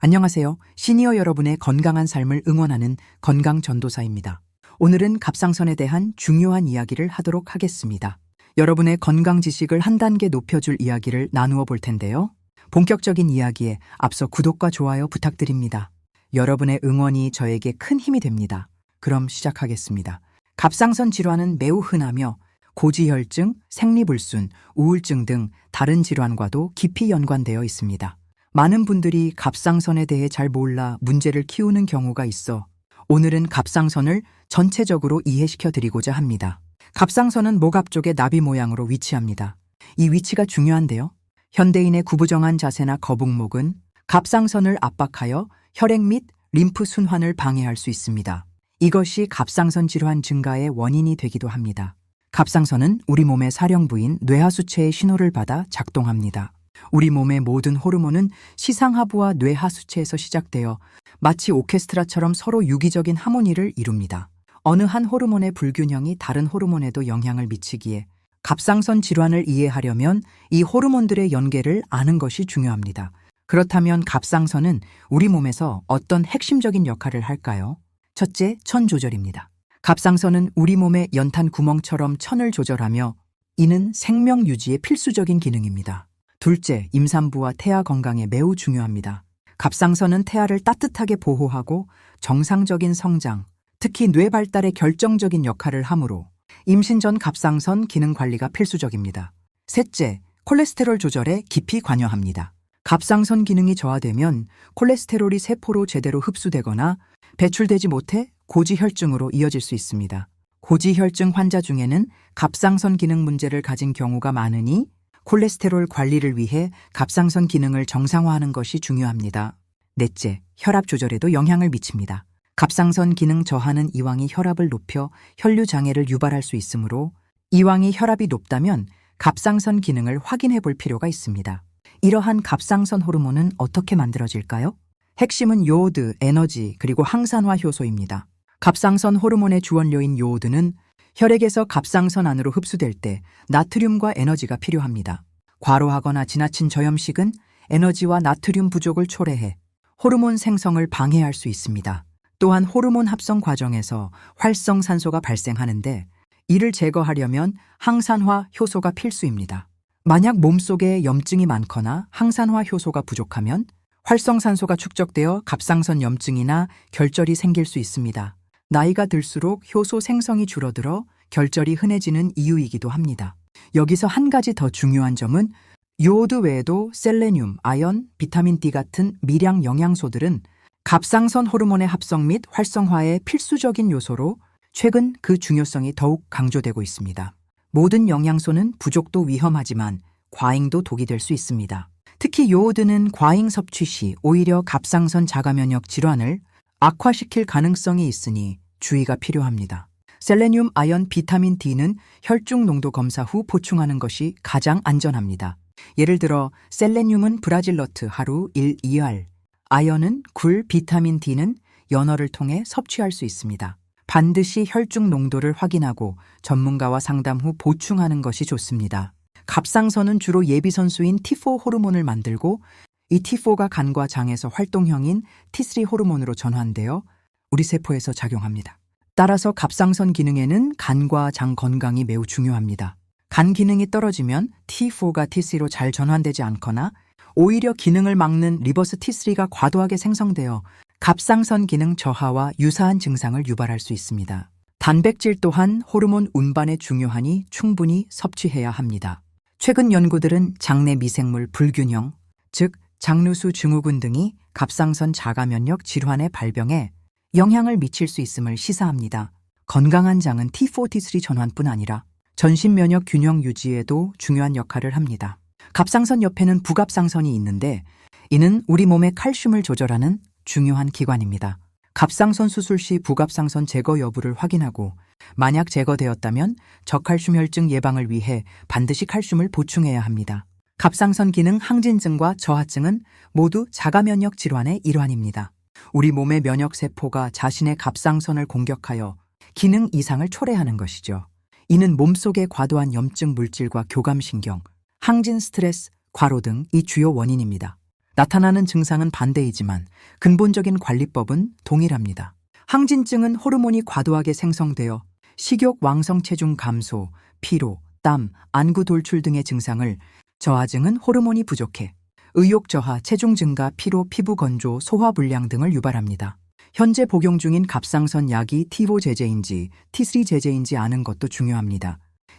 안녕하세요. 시니어 여러분의 건강한 삶을 응원하는 건강전도사입니다. 오늘은 갑상선에 대한 중요한 이야기를 하도록 하겠습니다. 여러분의 건강 지식을 한 단계 높여줄 이야기를 나누어 볼 텐데요. 본격적인 이야기에 앞서 구독과 좋아요 부탁드립니다. 여러분의 응원이 저에게 큰 힘이 됩니다. 그럼 시작하겠습니다. 갑상선 질환은 매우 흔하며 고지혈증, 생리불순, 우울증 등 다른 질환과도 깊이 연관되어 있습니다. 많은 분들이 갑상선에 대해 잘 몰라 문제를 키우는 경우가 있어 오늘은 갑상선을 전체적으로 이해시켜 드리고자 합니다. 갑상선은 목 앞쪽의 나비 모양으로 위치합니다. 이 위치가 중요한데요. 현대인의 구부정한 자세나 거북목은 갑상선을 압박하여 혈액 및 림프 순환을 방해할 수 있습니다. 이것이 갑상선 질환 증가의 원인이 되기도 합니다. 갑상선은 우리 몸의 사령부인 뇌하수체의 신호를 받아 작동합니다. 우리 몸의 모든 호르몬은 시상하부와 뇌하수체에서 시작되어 마치 오케스트라처럼 서로 유기적인 하모니를 이룹니다. 어느 한 호르몬의 불균형이 다른 호르몬에도 영향을 미치기에 갑상선 질환을 이해하려면 이 호르몬들의 연계를 아는 것이 중요합니다. 그렇다면 갑상선은 우리 몸에서 어떤 핵심적인 역할을 할까요? 첫째, 천 조절입니다. 갑상선은 우리 몸의 연탄 구멍처럼 천을 조절하며 이는 생명 유지의 필수적인 기능입니다. 둘째, 임산부와 태아 건강에 매우 중요합니다. 갑상선은 태아를 따뜻하게 보호하고 정상적인 성장, 특히 뇌 발달에 결정적인 역할을 하므로 임신 전 갑상선 기능 관리가 필수적입니다. 셋째, 콜레스테롤 조절에 깊이 관여합니다. 갑상선 기능이 저하되면 콜레스테롤이 세포로 제대로 흡수되거나 배출되지 못해 고지혈증으로 이어질 수 있습니다. 고지혈증 환자 중에는 갑상선 기능 문제를 가진 경우가 많으니 콜레스테롤 관리를 위해 갑상선 기능을 정상화하는 것이 중요합니다. 넷째, 혈압 조절에도 영향을 미칩니다. 갑상선 기능 저하는 이왕이 혈압을 높여 혈류 장애를 유발할 수 있으므로 이왕이 혈압이 높다면 갑상선 기능을 확인해 볼 필요가 있습니다. 이러한 갑상선 호르몬은 어떻게 만들어질까요? 핵심은 요오드, 에너지, 그리고 항산화 효소입니다. 갑상선 호르몬의 주원료인 요오드는 혈액에서 갑상선 안으로 흡수될 때 나트륨과 에너지가 필요합니다. 과로하거나 지나친 저염식은 에너지와 나트륨 부족을 초래해 호르몬 생성을 방해할 수 있습니다. 또한 호르몬 합성 과정에서 활성산소가 발생하는데 이를 제거하려면 항산화 효소가 필수입니다. 만약 몸속에 염증이 많거나 항산화 효소가 부족하면 활성산소가 축적되어 갑상선 염증이나 결절이 생길 수 있습니다. 나이가 들수록 효소 생성이 줄어들어 결절이 흔해지는 이유이기도 합니다. 여기서 한 가지 더 중요한 점은 요오드 외에도 셀레늄, 아연, 비타민 D 같은 미량 영양소들은 갑상선 호르몬의 합성 및 활성화에 필수적인 요소로 최근 그 중요성이 더욱 강조되고 있습니다. 모든 영양소는 부족도 위험하지만 과잉도 독이 될 수 있습니다. 특히 요오드는 과잉 섭취 시 오히려 갑상선 자가면역 질환을 악화시킬 가능성이 있으니 주의가 필요합니다. 셀레늄, 아연, 비타민 D는 혈중 농도 검사 후 보충하는 것이 가장 안전합니다. 예를 들어 셀레늄은 브라질너트 하루 1, 2알, 아연은 굴, 비타민 D는 연어를 통해 섭취할 수 있습니다. 반드시 혈중 농도를 확인하고 전문가와 상담 후 보충하는 것이 좋습니다. 갑상선은 주로 예비선수인 T4 호르몬을 만들고 이 T4가 간과 장에서 활동형인 T3 호르몬으로 전환되어 우리 세포에서 작용합니다. 따라서 갑상선 기능에는 간과 장 건강이 매우 중요합니다. 간 기능이 떨어지면 T4가 T3로 잘 전환되지 않거나 오히려 기능을 막는 리버스 T3가 과도하게 생성되어 갑상선 기능 저하와 유사한 증상을 유발할 수 있습니다. 단백질 또한 호르몬 운반에 중요하니 충분히 섭취해야 합니다. 최근 연구들은 장내 미생물 불균형, 즉 장누수 증후군 등이 갑상선 자가면역 질환의 발병에 영향을 미칠 수 있음을 시사합니다. 건강한 장은 T4, T3 전환뿐 아니라 전신 면역 균형 유지에도 중요한 역할을 합니다. 갑상선 옆에는 부갑상선이 있는데 이는 우리 몸의 칼슘을 조절하는 중요한 기관입니다. 갑상선 수술 시 부갑상선 제거 여부를 확인하고 만약 제거되었다면 저칼슘 혈증 예방을 위해 반드시 칼슘을 보충해야 합니다. 갑상선 기능 항진증과 저하증은 모두 자가면역 질환의 일환입니다. 우리 몸의 면역세포가 자신의 갑상선을 공격하여 기능 이상을 초래하는 것이죠. 이는 몸속의 과도한 염증 물질과 교감신경, 항진 스트레스, 과로 등 이 주요 원인입니다. 나타나는 증상은 반대이지만 근본적인 관리법은 동일합니다. 항진증은 호르몬이 과도하게 생성되어 식욕, 왕성 체중 감소, 피로, 땀, 안구 돌출 등의 증상을, 저하증은 호르몬이 부족해 의욕 저하, 체중 증가, 피로, 피부 건조, 소화 불량 등을 유발합니다. 현재 복용 중인 갑상선 약이 T5 제제인지 T3 제제인지 아는 것도 중요합니다.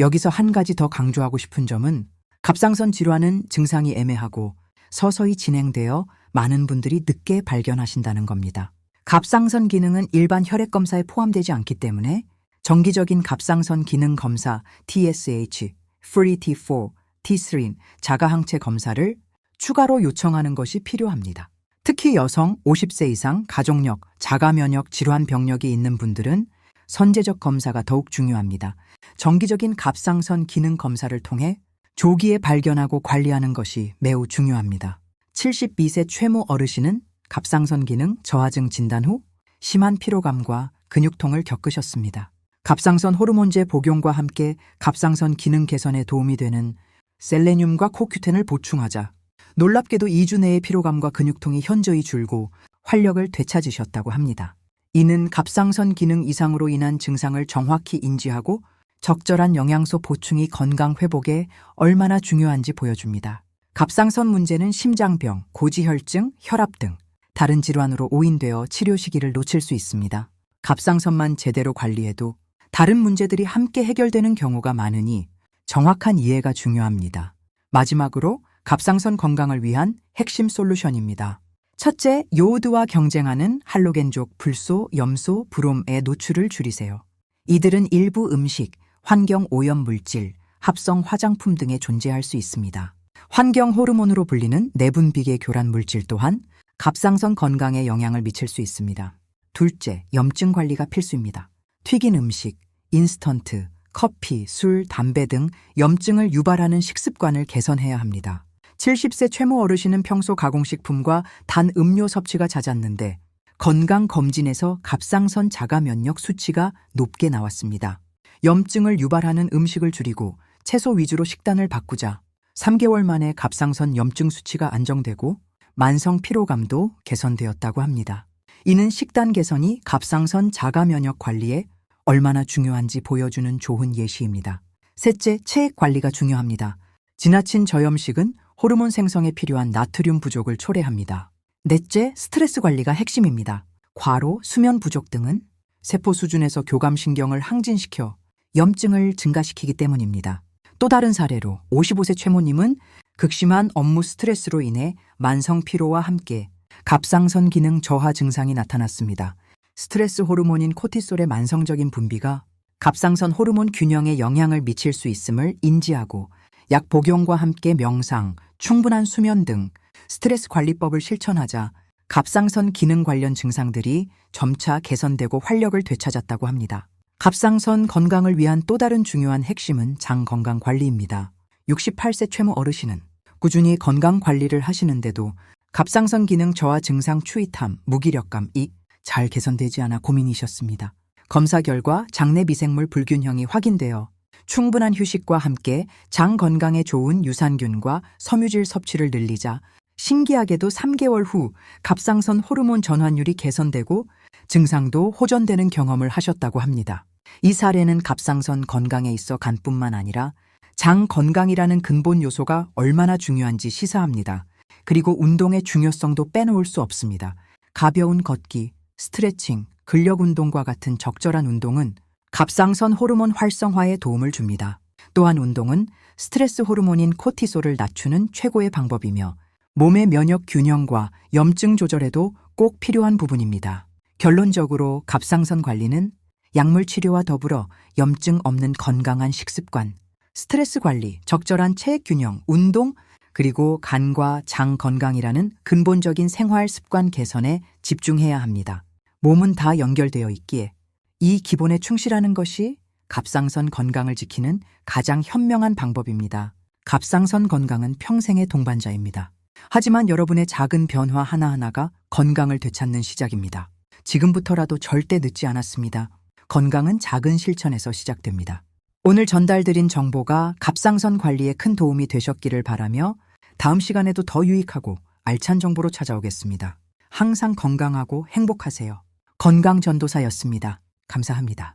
여기서 한 가지 더 강조하고 싶은 점은 갑상선 질환은 증상이 애매하고 서서히 진행되어 많은 분들이 늦게 발견하신다는 겁니다. 갑상선 기능은 일반 혈액 검사에 포함되지 않기 때문에 정기적인 갑상선 기능 검사 TSH, Free T4, T3 자가항체 검사를 추가로 요청하는 것이 필요합니다. 특히 여성 50세 이상 가족력, 자가면역 질환 병력이 있는 분들은 선제적 검사가 더욱 중요합니다. 정기적인 갑상선 기능 검사를 통해 조기에 발견하고 관리하는 것이 매우 중요합니다. 72세 최모 어르신은 갑상선 기능 저하증 진단 후 심한 피로감과 근육통을 겪으셨습니다. 갑상선 호르몬제 복용과 함께 갑상선 기능 개선에 도움이 되는 셀레늄과 코큐텐을 보충하자 놀랍게도 2주 내에 피로감과 근육통이 현저히 줄고 활력을 되찾으셨다고 합니다. 이는 갑상선 기능 이상으로 인한 증상을 정확히 인지하고 적절한 영양소 보충이 건강 회복에 얼마나 중요한지 보여줍니다. 갑상선 문제는 심장병, 고지혈증, 혈압 등 다른 질환으로 오인되어 치료 시기를 놓칠 수 있습니다. 갑상선만 제대로 관리해도 다른 문제들이 함께 해결되는 경우가 많으니 정확한 이해가 중요합니다. 마지막으로 갑상선 건강을 위한 핵심 솔루션입니다. 첫째, 요오드와 경쟁하는 할로겐족, 불소, 염소, 브롬의 노출을 줄이세요. 이들은 일부 음식, 환경 오염 물질, 합성 화장품 등에 존재할 수 있습니다. 환경 호르몬으로 불리는 내분비계 교란 물질 또한 갑상선 건강에 영향을 미칠 수 있습니다. 둘째, 염증 관리가 필수입니다. 튀긴 음식, 인스턴트, 커피, 술, 담배 등 염증을 유발하는 식습관을 개선해야 합니다. 70세 최모 어르신은 평소 가공식품과 단 음료 섭취가 잦았는데 건강검진에서 갑상선 자가 면역 수치가 높게 나왔습니다. 염증을 유발하는 음식을 줄이고 채소 위주로 식단을 바꾸자 3개월 만에 갑상선 염증 수치가 안정되고 만성 피로감도 개선되었다고 합니다. 이는 식단 개선이 갑상선 자가 면역 관리에 얼마나 중요한지 보여주는 좋은 예시입니다. 셋째, 체액 관리가 중요합니다. 지나친 저염식은 호르몬 생성에 필요한 나트륨 부족을 초래합니다. 넷째, 스트레스 관리가 핵심입니다. 과로, 수면 부족 등은 세포 수준에서 교감신경을 항진시켜 염증을 증가시키기 때문입니다. 또 다른 사례로 55세 최모님은 극심한 업무 스트레스로 인해 만성 피로와 함께 갑상선 기능 저하 증상이 나타났습니다. 스트레스 호르몬인 코티솔의 만성적인 분비가 갑상선 호르몬 균형에 영향을 미칠 수 있음을 인지하고 약 복용과 함께 명상, 충분한 수면 등 스트레스 관리법을 실천하자 갑상선 기능 관련 증상들이 점차 개선되고 활력을 되찾았다고 합니다. 갑상선 건강을 위한 또 다른 중요한 핵심은 장 건강 관리입니다. 68세 최모 어르신은 꾸준히 건강 관리를 하시는데도 갑상선 기능 저하 증상 추이탐, 무기력감이 잘 개선되지 않아 고민이셨습니다. 검사 결과 장내 미생물 불균형이 확인되어 충분한 휴식과 함께 장 건강에 좋은 유산균과 섬유질 섭취를 늘리자 신기하게도 3개월 후 갑상선 호르몬 전환율이 개선되고 증상도 호전되는 경험을 하셨다고 합니다. 이 사례는 갑상선 건강에 있어 간뿐만 아니라 장 건강이라는 근본 요소가 얼마나 중요한지 시사합니다. 그리고 운동의 중요성도 빼놓을 수 없습니다. 가벼운 걷기, 스트레칭, 근력 운동과 같은 적절한 운동은 갑상선 호르몬 활성화에 도움을 줍니다. 또한 운동은 스트레스 호르몬인 코티솔을 낮추는 최고의 방법이며 몸의 면역 균형과 염증 조절에도 꼭 필요한 부분입니다. 결론적으로 갑상선 관리는 약물 치료와 더불어 염증 없는 건강한 식습관, 스트레스 관리, 적절한 체액 균형, 운동, 그리고 간과 장 건강이라는 근본적인 생활 습관 개선에 집중해야 합니다. 몸은 다 연결되어 있기에 이 기본에 충실하는 것이 갑상선 건강을 지키는 가장 현명한 방법입니다. 갑상선 건강은 평생의 동반자입니다. 하지만 여러분의 작은 변화 하나하나가 건강을 되찾는 시작입니다. 지금부터라도 절대 늦지 않았습니다. 건강은 작은 실천에서 시작됩니다. 오늘 전달드린 정보가 갑상선 관리에 큰 도움이 되셨기를 바라며 다음 시간에도 더 유익하고 알찬 정보로 찾아오겠습니다. 항상 건강하고 행복하세요. 건강전도사였습니다. 감사합니다.